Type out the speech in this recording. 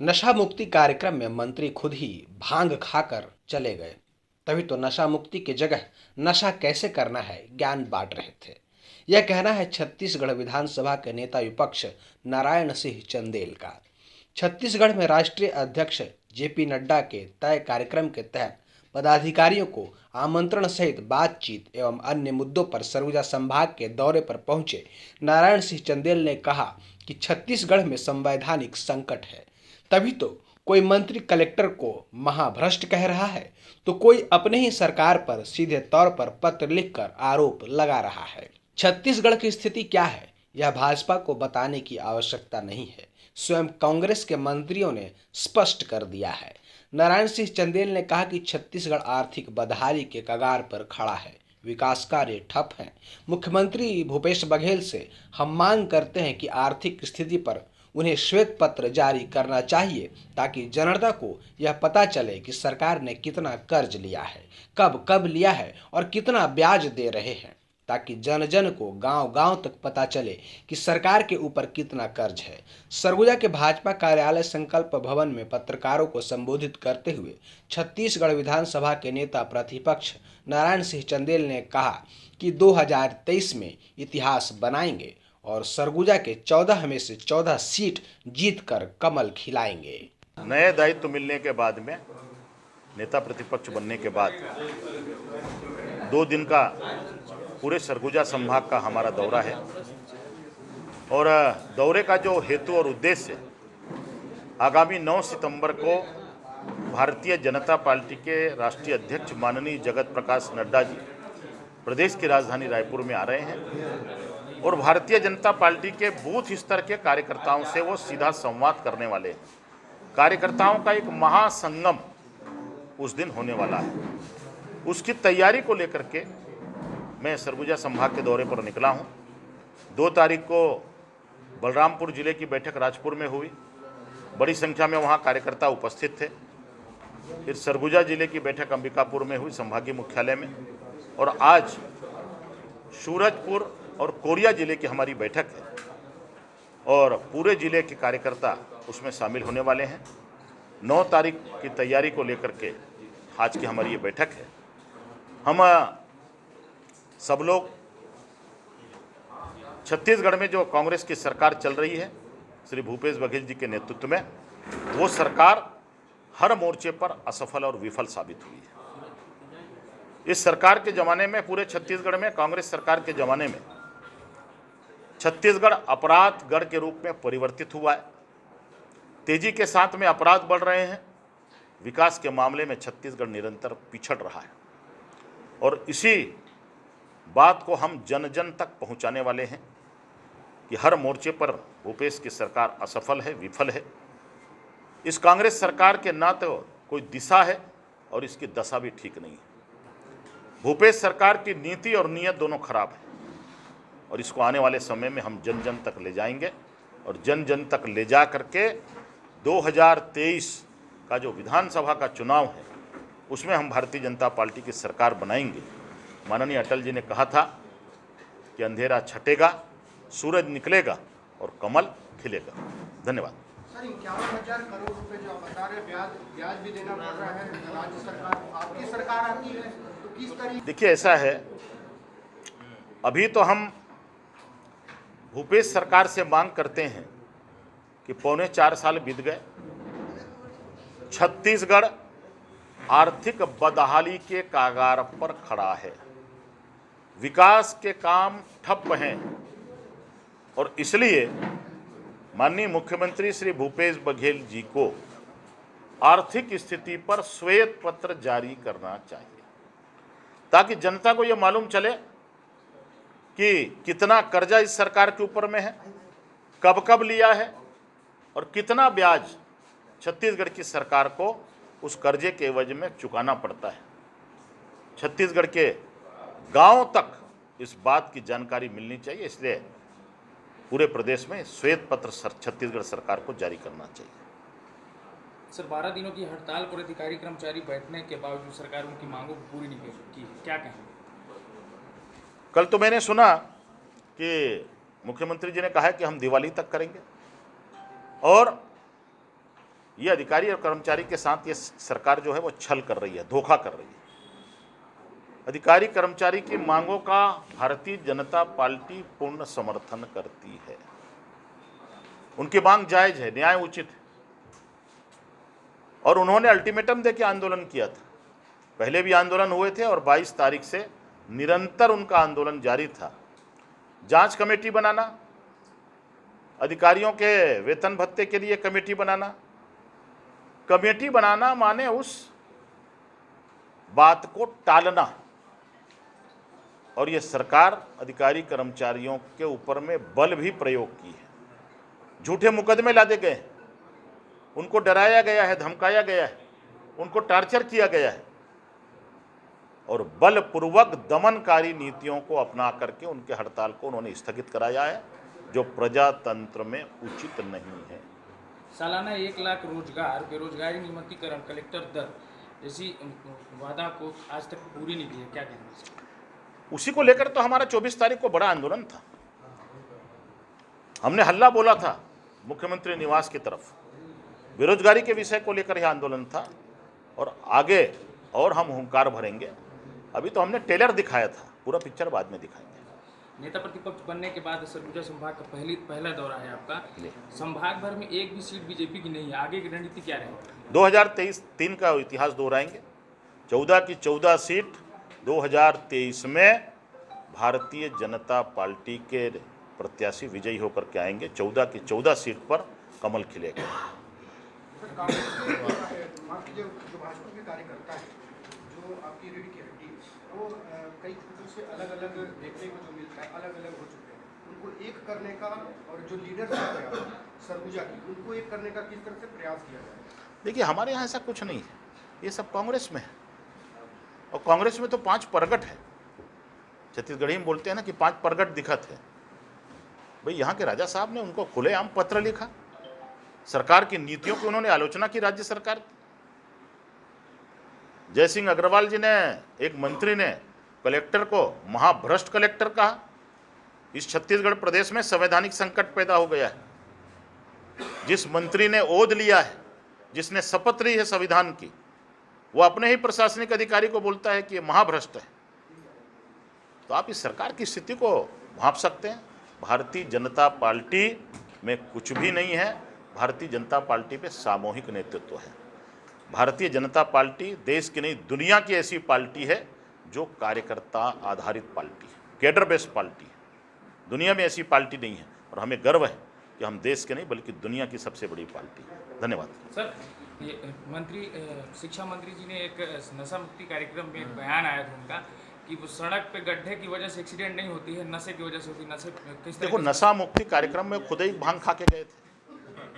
नशा मुक्ति कार्यक्रम में मंत्री खुद ही भांग खाकर चले गए। तभी तो नशा मुक्ति की जगह नशा कैसे करना है ज्ञान बांट रहे थे। यह कहना है छत्तीसगढ़ विधानसभा के नेता विपक्ष नारायण सिंह चंदेल का। छत्तीसगढ़ में राष्ट्रीय अध्यक्ष जेपी नड्डा के तय कार्यक्रम के तहत पदाधिकारियों को आमंत्रण सहित बातचीत एवं अन्य मुद्दों पर सरगुजा संभाग के दौरे पर पहुंचे नारायण सिंह चंदेल ने कहा कि छत्तीसगढ़ में संवैधानिक संकट है। तभी तो कोई मंत्री कलेक्टर को महाभ्रष्ट कह रहा है तो कोई अपने ही सरकार पर सीधे तौर पर पत्र लिखकर आरोप लगा रहा है। छत्तीसगढ़ की स्थिति क्या है यह भाजपा को बताने की आवश्यकता नहीं है, स्वयं कांग्रेस के मंत्रियों ने स्पष्ट कर दिया है। नारायण सिंह चंदेल ने कहा कि छत्तीसगढ़ आर्थिक बदहाली के कगार पर खड़ा है, विकास कार्य ठप हैं। मुख्यमंत्री भूपेश बघेल से हम मांग करते हैं कि आर्थिक स्थिति पर उन्हें श्वेत पत्र जारी करना चाहिए ताकि जनता को यह पता चले कि सरकार ने कितना कर्ज लिया है, कब कब लिया है और कितना ब्याज दे रहे हैं, ताकि जन जन को गांव गांव तक पता चले कि सरकार के ऊपर कितना कर्ज है। सरगुजा के भाजपा कार्यालय संकल्प भवन में पत्रकारों को संबोधित करते हुए छत्तीसगढ़ विधानसभा के नेता प्रतिपक्ष नारायण सिंह चंदेल ने कहा कि 2023 में इतिहास बनाएंगे और सरगुजा के 14 में से 14 सीट जीतकर कमल खिलाएंगे। नए दायित्व मिलने के बाद में नेता प्रतिपक्ष बनने के बाद 2 दिन का पूरे सरगुजा संभाग का हमारा दौरा है और दौरे का जो हेतु और उद्देश्य है, आगामी 9 सितंबर को भारतीय जनता पार्टी के राष्ट्रीय अध्यक्ष माननीय जगत प्रकाश नड्डा जी प्रदेश की राजधानी रायपुर में आ रहे हैं और भारतीय जनता पार्टी के बूथ स्तर के कार्यकर्ताओं से वो सीधा संवाद करने वाले हैं। कार्यकर्ताओं का एक महासंगम उस दिन होने वाला है। उसकी तैयारी को लेकर के मैं सरगुजा संभाग के दौरे पर निकला हूं। 2 तारीख को बलरामपुर जिले की बैठक राजपुर में हुई, बड़ी संख्या में वहां कार्यकर्ता उपस्थित थे। फिर सरगुजा जिले की बैठक अंबिकापुर में हुई संभागीय मुख्यालय में, और आज सूरजपुर और कोरिया जिले की हमारी बैठक है और पूरे जिले के कार्यकर्ता उसमें शामिल होने वाले हैं। 9 तारीख की तैयारी को लेकर के आज की हमारी ये बैठक है। हम सब लोग छत्तीसगढ़ में जो कांग्रेस की सरकार चल रही है श्री भूपेश बघेल जी के नेतृत्व में, वो सरकार हर मोर्चे पर असफल और विफल साबित हुई है। इस सरकार के ज़माने में, पूरे छत्तीसगढ़ में कांग्रेस सरकार के ज़माने में छत्तीसगढ़ अपराध गढ़ के रूप में परिवर्तित हुआ है। तेजी के साथ में अपराध बढ़ रहे हैं। विकास के मामले में छत्तीसगढ़ निरंतर पिछड़ रहा है और इसी बात को हम जन जन तक पहुंचाने वाले हैं कि हर मोर्चे पर भूपेश की सरकार असफल है, विफल है। इस कांग्रेस सरकार के ना तो कोई दिशा है और इसकी दशा भी ठीक नहीं है। भूपेश सरकार की नीति और नीयत दोनों खराब है और इसको आने वाले समय में हम जन जन तक ले जाएंगे और जन जन तक ले जा करके 2023 का जो विधानसभा का चुनाव है उसमें हम भारतीय जनता पार्टी की सरकार बनाएंगे। माननीय अटल जी ने कहा था कि अंधेरा छटेगा, सूरज निकलेगा और कमल खिलेगा। धन्यवाद। सर, 51,000 करोड़ रुपए जो आप बता रहे हैं, ब्याज भी देना पड़ रहा है। राज्य सरकार, आपकी सरकार आती है तो किस तरीके? देखिए, ऐसा है, अभी तो हम भूपेश सरकार से मांग करते हैं कि 3.25 साल बीत गए, छत्तीसगढ़ आर्थिक बदहाली के कगार पर खड़ा है, विकास के काम ठप हैं और इसलिए माननीय मुख्यमंत्री श्री भूपेश बघेल जी को आर्थिक स्थिति पर श्वेत पत्र जारी करना चाहिए ताकि जनता को यह मालूम चले कि कितना कर्जा इस सरकार के ऊपर में है, कब कब लिया है और कितना ब्याज छत्तीसगढ़ की सरकार को उस कर्जे के एवज में चुकाना पड़ता है। छत्तीसगढ़ के गांव तक इस बात की जानकारी मिलनी चाहिए, इसलिए पूरे प्रदेश में श्वेत पत्र छत्तीसगढ़ सरकार को जारी करना चाहिए। सर, 12 दिनों की हड़ताल पर अधिकारी कर्मचारी बैठने के बावजूद सरकार उनकी मांगों को पूरी नहीं की, क्या कहें? कल तो मैंने सुना कि मुख्यमंत्री जी ने कहा है कि हम दिवाली तक करेंगे और ये अधिकारी और कर्मचारी के साथ ये सरकार जो है वो छल कर रही है, धोखा कर रही है। अधिकारी कर्मचारी की मांगों का भारतीय जनता पार्टी पूर्ण समर्थन करती है। उनकी मांग जायज है, न्याय उचित है, और उन्होंने अल्टीमेटम देके आंदोलन किया था। पहले भी आंदोलन हुए थे और 22 तारीख से निरंतर उनका आंदोलन जारी था। जांच कमेटी बनाना, अधिकारियों के वेतन भत्ते के लिए कमेटी बनाना, कमेटी बनाना माने उस बात को टालना, और ये सरकार अधिकारी कर्मचारियों के ऊपर में बल भी प्रयोग की है। झूठे मुकदमे लादे गए, उनको डराया गया है, धमकाया गया है, उनको टार्चर किया गया है, और बलपूर्वक दमनकारी नीतियों को अपना करके उनके हड़ताल को उन्होंने स्थगित कराया है, जो प्रजातंत्र में उचित नहीं है। सालाना 1 लाख रोजगार, बेरोजगारी नियमितीकरण, कलेक्टर दर जैसी वादा को आज तक पूरी नहीं की है, क्या कहना है? उसी को लेकर तो हमारा 24 तारीख को बड़ा आंदोलन था। हमने हल्ला बोला था मुख्यमंत्री निवास की तरफ, बेरोजगारी के विषय को लेकर यह आंदोलन था, और आगे और हम हुंकार भरेंगे। अभी तो हमने टेलर दिखाया था, पूरा पिक्चर बाद में दिखाएंगे। नेता प्रतिपक्ष बनने के बाद सरगुजा संभाग का पहला दौरा है आपका। संभाग भर में एक भी सीट बीजेपी की नहीं है, आगे की रणनीति क्या रहेगी? 2023 का इतिहास दोहराएंगे। 14 की 14 सीट 2023 में भारतीय जनता पार्टी के प्रत्याशी विजयी होकर के आएंगे। 14 की 14 सीट पर कमल खिलेगा। सर, कांग्रेस जो भाजपा के कार्यकर्ता है, जो आपकी रीढ़ की हड्डी है, वो कई चीज़ों से अलग अलग देखने को जो मिलता है, अलग अलग हो चुके हैं। उनको एक करने का, और जो लीडरशिप है सरगुजा की, उनको एक करने का किस तरह से प्रयास किया जाए? देखिए, हमारे यहाँ ऐसा कुछ नहीं है, ये सब कांग्रेस में है, और कांग्रेस में तो 5 परगट है। छत्तीसगढ़ी में बोलते हैं ना कि 5 परगट दिखत है। भाई, यहाँ के राजा साहब ने उनको खुलेआम पत्र लिखा, सरकार की नीतियों की उन्होंने आलोचना की, राज्य सरकार की। जयसिंह अग्रवाल जी ने, एक मंत्री ने कलेक्टर को महाभ्रष्ट कलेक्टर कहा। इस छत्तीसगढ़ प्रदेश में संवैधानिक संकट पैदा हो गया है। जिस मंत्री ने ओध लिया है, जिसने शपथ ली है संविधान की, वो अपने ही प्रशासनिक अधिकारी को बोलता है कि ये महाभ्रष्ट है। तो आप इस सरकार की स्थिति को भांप सकते हैं। भारतीय जनता पार्टी में कुछ भी नहीं है। भारतीय जनता पार्टी पे सामूहिक नेतृत्व है। भारतीय जनता पार्टी देश की नहीं, दुनिया की ऐसी पार्टी है जो कार्यकर्ता आधारित पार्टी है, कैडर बेस्ड पार्टी है। दुनिया में ऐसी पार्टी नहीं है, और हमें गर्व है कि हम देश के नहीं बल्कि दुनिया की सबसे बड़ी पार्टी है। धन्यवाद। सर, ये शिक्षा मंत्री जी ने एक नशा मुक्ति कार्यक्रम में एक बयान आया था उनका कि वो सड़क पे गड्ढे की वजह से एक्सीडेंट नहीं होती है, नशे की वजह से होती है। नशे किस तरह? देखो, नशा मुक्ति कार्यक्रम में खुद ही भांग खा के गए थे।